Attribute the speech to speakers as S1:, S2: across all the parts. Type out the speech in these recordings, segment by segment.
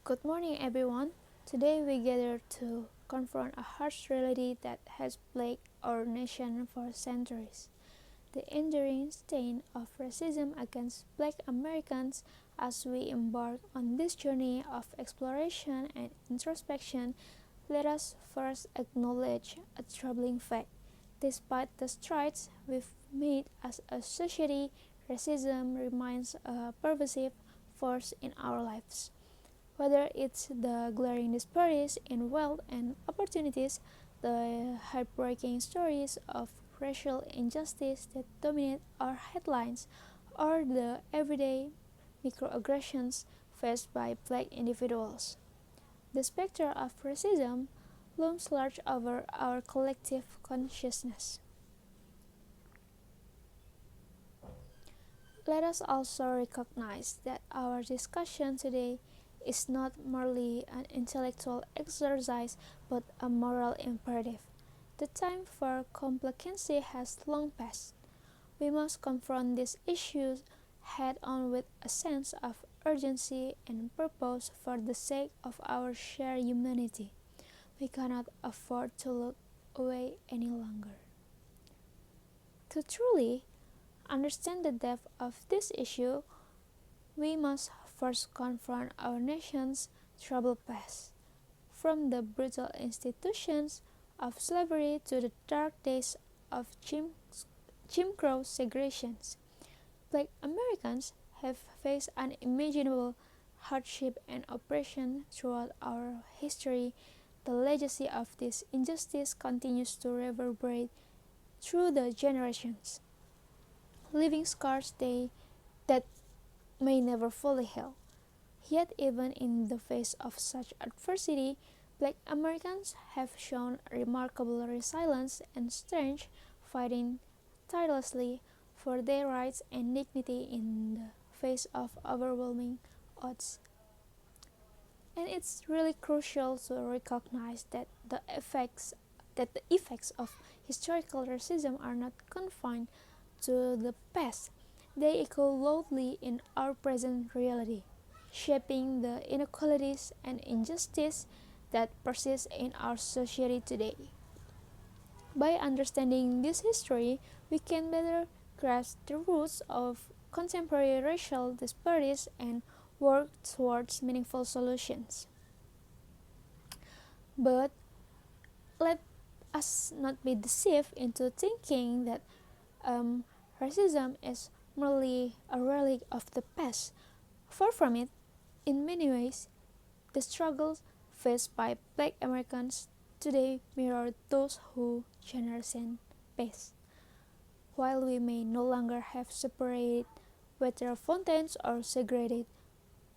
S1: Good morning, everyone. Today we gather to confront a harsh reality that has plagued our nation for centuries: the enduring stain of racism against Black Americans. As we embark on this journey of exploration and introspection, let us first acknowledge a troubling fact. Despite the strides we've made as a society, racism remains a pervasive force in our lives. Whether it's the glaring disparities in wealth and opportunities, the heartbreaking stories of racial injustice that dominate our headlines, or the everyday microaggressions faced by Black individuals. The specter of racism looms large over our collective consciousness. Let us also recognize that our discussion today is not merely an intellectual exercise but a moral imperative. The time for complacency has long passed. We must confront these issues head on with a sense of urgency and purpose for the sake of our shared humanity. We cannot afford to look away any longer. To truly understand the depth of this issue, we must first confront our nation's troubled past. From the brutal institutions of slavery to the dark days of Jim Crow segregations, Black Americans have faced unimaginable hardship and oppression throughout our history. The legacy of this injustice continues to reverberate through the generations, leaving scars that may never fully heal. Yet, even in the face of such adversity, Black Americans have shown remarkable resilience and strength, fighting tirelessly for their rights and dignity in the face of overwhelming odds. And it's really crucial to recognize that the effects of historical racism are not confined to the past. They echo loudly in our present reality, shaping the inequalities and injustice that persist in our society today. By understanding this history, we can better grasp the roots of contemporary racial disparities and work towards meaningful solutions. But let us not be deceived into thinking that um, racism is merely a relic of the past. Far from it. In many ways, the struggles faced by Black Americans today mirror those who generation past. While we may no longer have separated water fountains or segregated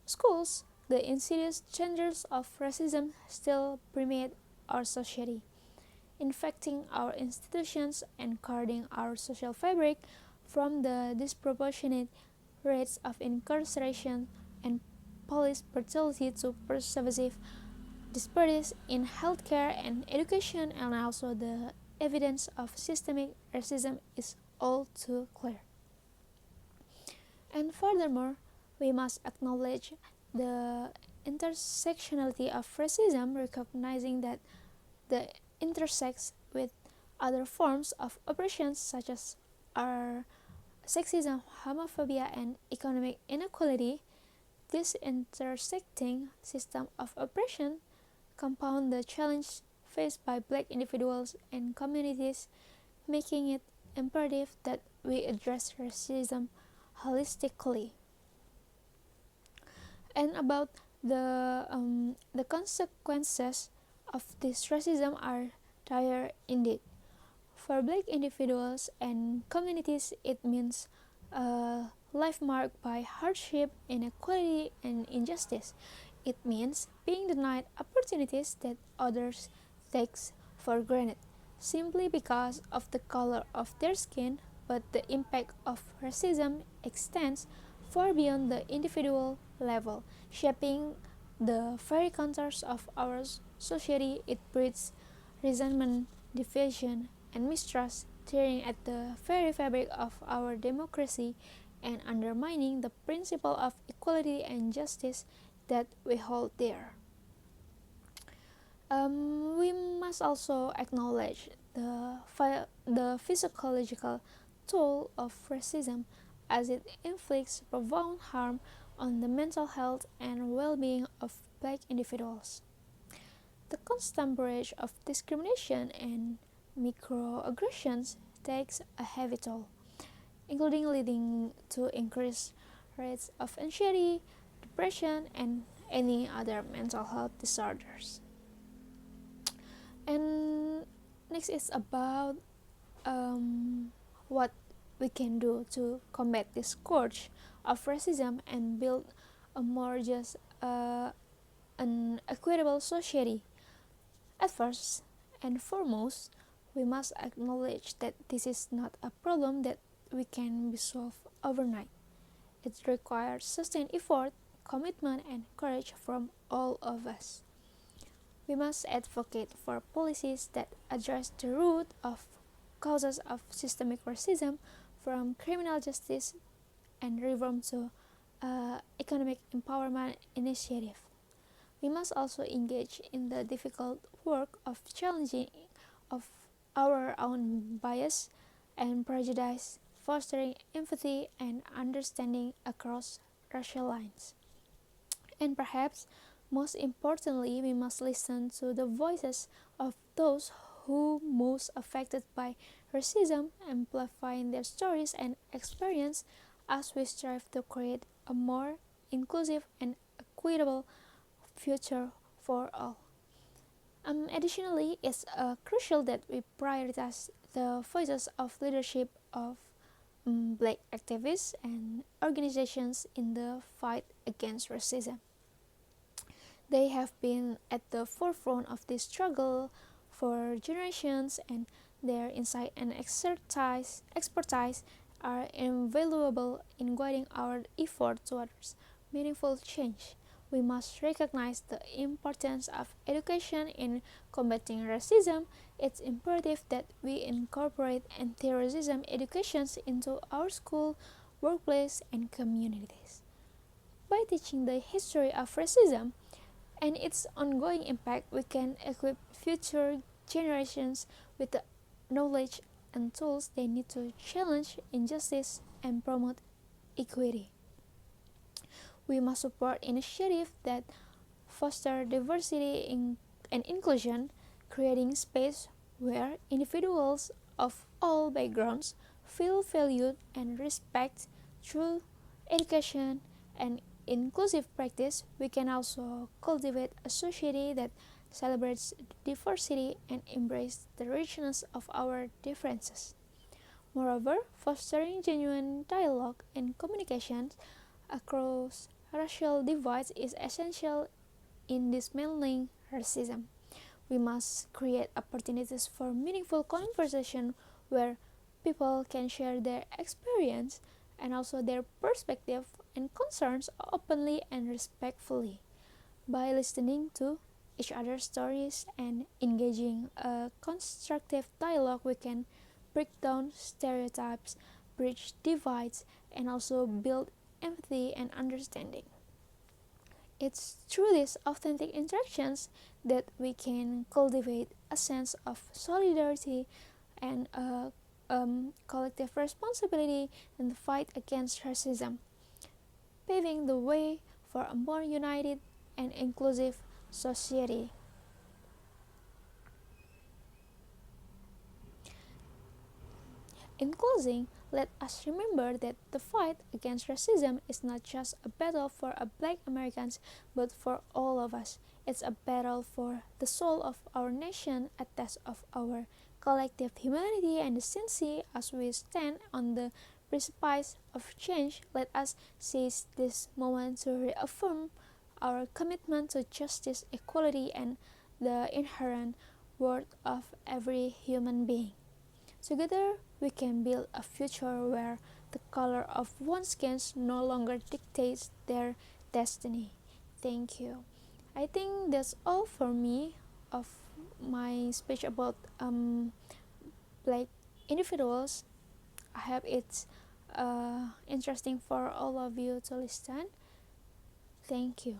S1: schools, the insidious changes of racism still permeate our society, infecting our institutions and curdling our social fabric. From the disproportionate rates of incarceration and police brutality to pervasive disparities in healthcare and education, and also the evidence of systemic racism is all too clear. And furthermore, we must acknowledge the intersectionality of racism, recognizing that the intersects with other forms of oppressions such as our sexism, homophobia, and economic inequality. This intersecting system of oppression compound the challenge faced by Black individuals and communities, making it imperative that we address racism holistically. And about the consequences of this racism are dire indeed. For Black individuals and communities, it means a life marked by hardship, inequality, and injustice. It means being denied opportunities that others take for granted simply because of the color of their skin, but the impact of racism extends far beyond the individual level, shaping the very contours of our society. It breeds resentment, division, and mistrust, tearing at the very fabric of our democracy and undermining the principle of equality and justice that we hold dear. We must also acknowledge the physiological toll of racism, as it inflicts profound harm on the mental health and well-being of black individuals. The constant barrage of discrimination and microaggressions takes a heavy toll, including leading to increased rates of anxiety, depression, and any other mental health disorders. And next is about what we can do to combat this scourge of racism and build a more just an equitable society. At first and foremost, we must acknowledge that this is not a problem that we can be solved overnight. It requires sustained effort, commitment, and courage from all of us. We must advocate for policies that address the root of causes of systemic racism, from criminal justice and reform to economic empowerment initiative. We must also engage in the difficult work of challenging of our own bias and prejudice, fostering empathy and understanding across racial lines. And perhaps most importantly, we must listen to the voices of those who most affected by racism, amplifying their stories and experience as we strive to create a more inclusive and equitable future for all. Additionally, it's crucial that we prioritize the voices of leadership of Black activists and organizations in the fight against racism. They have been at the forefront of this struggle for generations, and their insight and expertise are invaluable in guiding our effort towards meaningful change. We must recognize the importance of education in combating racism. It's imperative that we incorporate anti-racism educations into our school, workplace, and communities. By teaching the history of racism and its ongoing impact, we can equip future generations with the knowledge and tools they need to challenge injustice and promote equity. We must support initiatives that foster diversity and inclusion, creating space where individuals of all backgrounds feel valued and respected. Through education and inclusive practice, we can also cultivate a society that celebrates diversity and embraces the richness of our differences. Moreover, fostering genuine dialogue and communication across racial divides is essential in dismantling racism. We must create opportunities for meaningful conversation where people can share their experience and also their perspective and concerns openly and respectfully. By listening to each other's stories and engaging a constructive dialogue, we can break down stereotypes, bridge divides, and also build empathy and understanding. It's through these authentic interactions that we can cultivate a sense of solidarity and a collective responsibility in the fight against racism, paving the way for a more united and inclusive society. In closing, let us remember that the fight against racism is not just a battle for Black Americans, but for all of us. It's a battle for the soul of our nation, a test of our collective humanity and decency. As we stand on the precipice of change, let us seize this moment to reaffirm our commitment to justice, equality, and the inherent worth of every human being. Together, we can build a future where the color of one's skin no longer dictates their destiny. Thank you. I think that's all for me of my speech about Black individuals. I hope it's interesting for all of you to listen. Thank you.